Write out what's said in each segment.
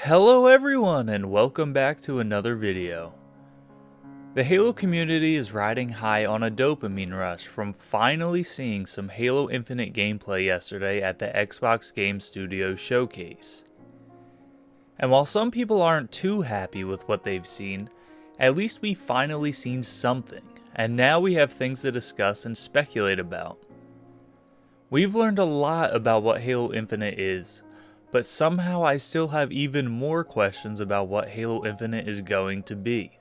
Hello everyone and welcome back to another video. The Halo community is riding high on a dopamine rush from finally seeing some Halo Infinite gameplay yesterday at the Xbox Game Studios showcase. And while some people aren't too happy with what they've seen, at least we finally seen something, and now we have things to discuss and speculate about. We've learned a lot about what Halo Infinite is, but somehow I still have even more questions about what Halo Infinite is going to be.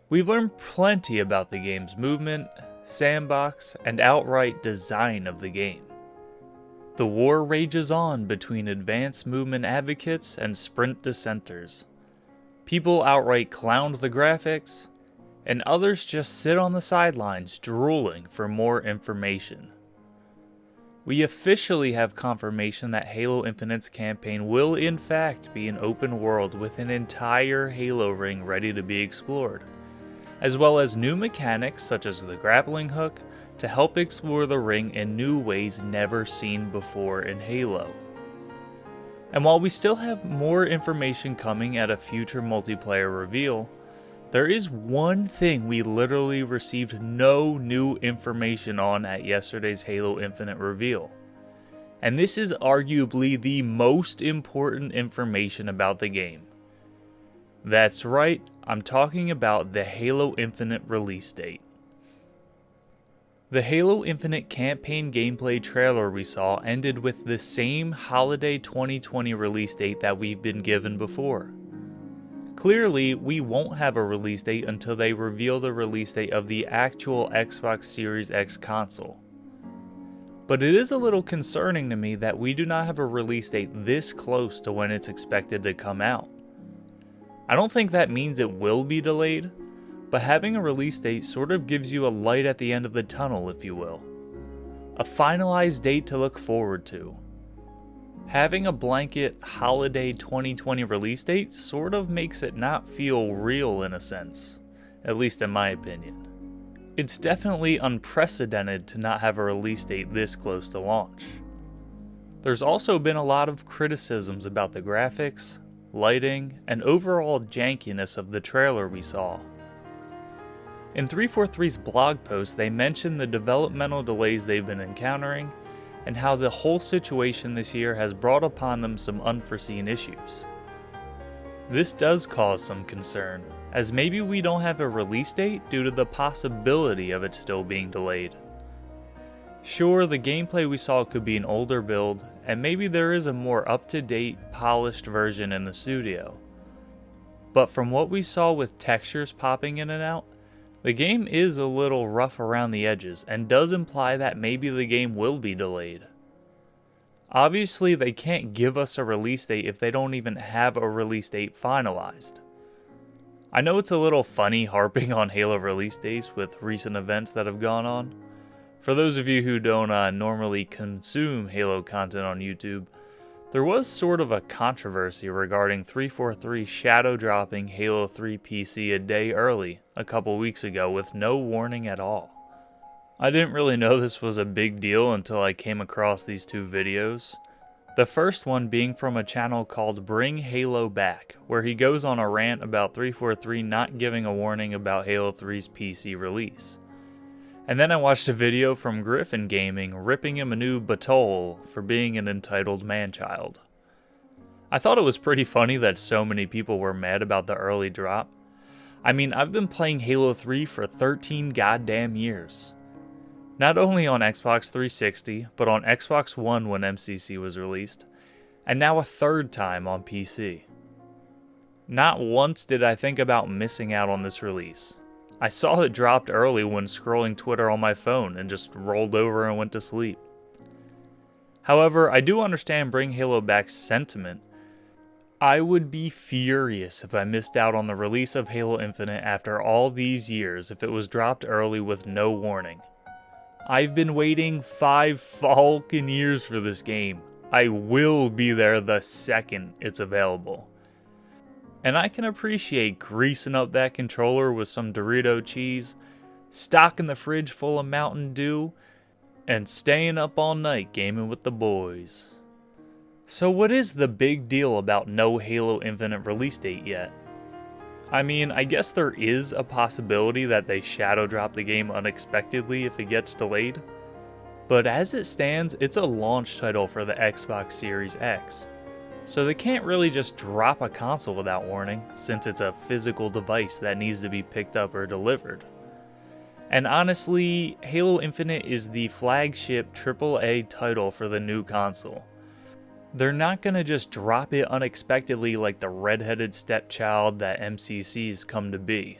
We've learned plenty about the game's movement, sandbox, and outright design of the game. The war rages on between advanced movement advocates and sprint dissenters. People outright clowned the graphics, and others just sit on the sidelines drooling for more information. We officially have confirmation that Halo Infinite's campaign will in fact be an open world with an entire Halo ring ready to be explored, as well as new mechanics such as the grappling hook to help explore the ring in new ways never seen before in Halo. And while we still have more information coming at a future multiplayer reveal, there is one thing we literally received no new information on at yesterday's Halo Infinite reveal. And this is arguably the most important information about the game. That's right, I'm talking about the Halo Infinite release date. The Halo Infinite campaign gameplay trailer we saw ended with the same holiday 2020 release date that we've been given before. Clearly, we won't have a release date until they reveal the release date of the actual Xbox Series X console. But it is a little concerning to me that we do not have a release date this close to when it's expected to come out. I don't think that means it will be delayed, but having a release date sort of gives you a light at the end of the tunnel, if you will. A finalized date to look forward to. Having a blanket holiday 2020 release date sort of makes it not feel real in a sense, at least in my opinion. It's definitely unprecedented to not have a release date this close to launch. There's also been a lot of criticisms about the graphics, lighting, and overall jankiness of the trailer we saw. In 343's blog post, they mentioned the developmental delays they've been encountering, and how the whole situation this year has brought upon them some unforeseen issues. This does cause some concern, as maybe we don't have a release date due to the possibility of it still being delayed. Sure, the gameplay we saw could be an older build, and maybe there is a more up-to-date, polished version in the studio. But from what we saw with textures popping in and out, the game is a little rough around the edges and does imply that maybe the game will be delayed. Obviously, they can't give us a release date if they don't even have a release date finalized. I know it's a little funny harping on Halo release dates with recent events that have gone on. For those of you who don't normally consume Halo content on YouTube, there was sort of a controversy regarding 343 shadow dropping Halo 3 PC a day early a couple weeks ago with no warning at all. I didn't really know this was a big deal until I came across these two videos. The first one being from a channel called Bring Halo Back, where he goes on a rant about 343 not giving a warning about Halo 3's PC release. And then I watched a video from Griffin Gaming ripping him a new batole for being an entitled man-child. I thought it was pretty funny that so many people were mad about the early drop. I mean, I've been playing Halo 3 for 13 goddamn years. Not only on Xbox 360, but on Xbox One when MCC was released, and now a third time on PC. Not once did I think about missing out on this release. I saw it dropped early when scrolling Twitter on my phone and just rolled over and went to sleep. However, I do understand Bring Halo Back's sentiment. I would be furious if I missed out on the release of Halo Infinite after all these years if it was dropped early with no warning. I've been waiting 5 fucking years for this game. I will be there the second it's available. And I can appreciate greasing up that controller with some Dorito cheese, stocking the fridge full of Mountain Dew, and staying up all night gaming with the boys. So what is the big deal about no Halo Infinite release date yet? I mean, I guess there is a possibility that they shadow drop the game unexpectedly if it gets delayed. But as it stands, it's a launch title for the Xbox Series X. So they can't really just drop a console without warning, since it's a physical device that needs to be picked up or delivered. And honestly, Halo Infinite is the flagship AAA title for the new console. They're not gonna just drop it unexpectedly like the redheaded stepchild that MCC's come to be.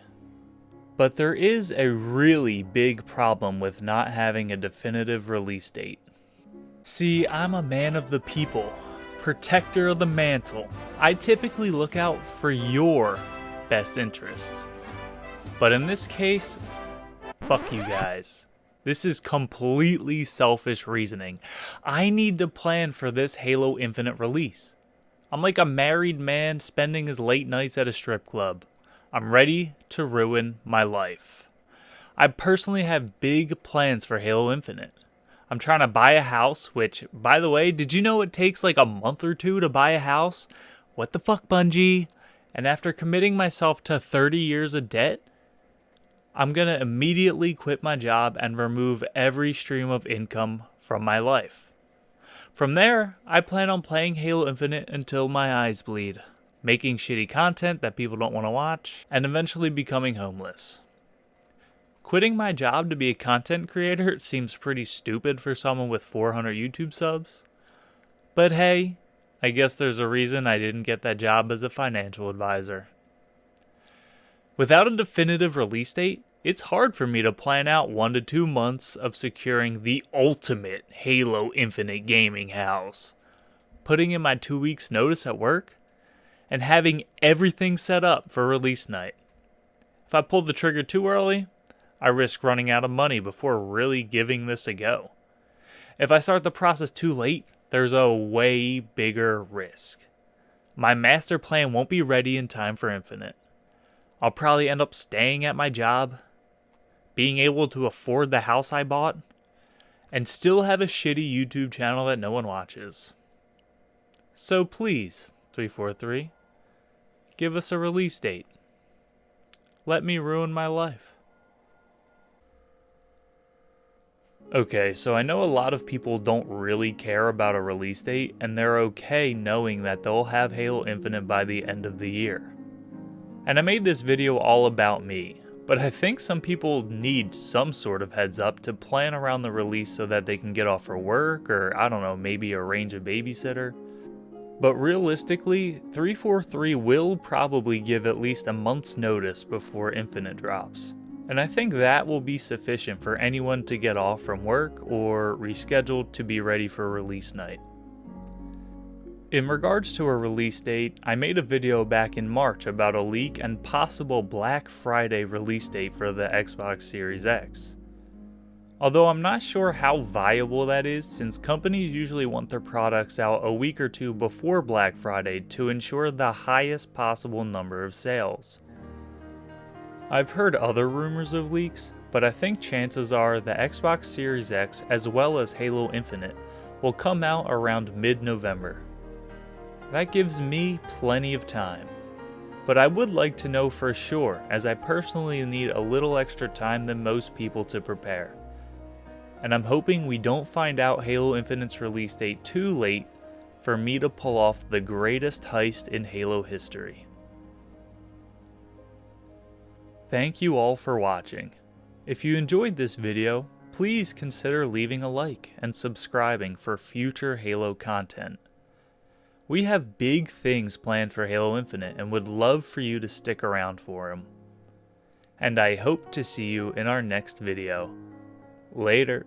But there is a really big problem with not having a definitive release date. See, I'm a man of the people, protector of the mantle. I typically look out for your best interests. But in this case, fuck you guys. This is completely selfish reasoning. I need to plan for this Halo Infinite release. I'm like a married man spending his late nights at a strip club. I'm ready to ruin my life. I personally have big plans for Halo Infinite. I'm trying to buy a house, which, by the way, did you know it takes like a month or two to buy a house? What the fuck, Bungie? And after committing myself to 30 years of debt, I'm gonna immediately quit my job and remove every stream of income from my life. From there, I plan on playing Halo Infinite until my eyes bleed, making shitty content that people don't want to watch, and eventually becoming homeless. Quitting my job to be a content creator seems pretty stupid for someone with 400 YouTube subs. But hey, I guess there's a reason I didn't get that job as a financial advisor. Without a definitive release date, it's hard for me to plan out 1 to 2 months of securing the ultimate Halo Infinite gaming house, putting in my 2 weeks notice at work, and having everything set up for release night. If I pull the trigger too early, I risk running out of money before really giving this a go. If I start the process too late, there's a way bigger risk. My master plan won't be ready in time for Infinite. I'll probably end up staying at my job, being able to afford the house I bought, and still have a shitty YouTube channel that no one watches. So please, 343, give us a release date. Let me ruin my life. Okay, so I know a lot of people don't really care about a release date, and they're okay knowing that they'll have Halo Infinite by the end of the year. And I made this video all about me, but I think some people need some sort of heads up to plan around the release so that they can get off for work, or I don't know, maybe arrange a babysitter. But realistically, 343 will probably give at least a month's notice before Infinite drops. And I think that will be sufficient for anyone to get off from work or reschedule to be ready for release night. In regards to a release date, I made a video back in March about a leak and possible Black Friday release date for the Xbox Series X. Although I'm not sure how viable that is, since companies usually want their products out a week or two before Black Friday to ensure the highest possible number of sales. I've heard other rumors of leaks, but I think chances are the Xbox Series X as well as Halo Infinite will come out around mid-November. That gives me plenty of time, but I would like to know for sure, as I personally need a little extra time than most people to prepare. And I'm hoping we don't find out Halo Infinite's release date too late for me to pull off the greatest heist in Halo history. Thank you all for watching. If you enjoyed this video, please consider leaving a like and subscribing for future Halo content. We have big things planned for Halo Infinite and would love for you to stick around for them. And I hope to see you in our next video. Later.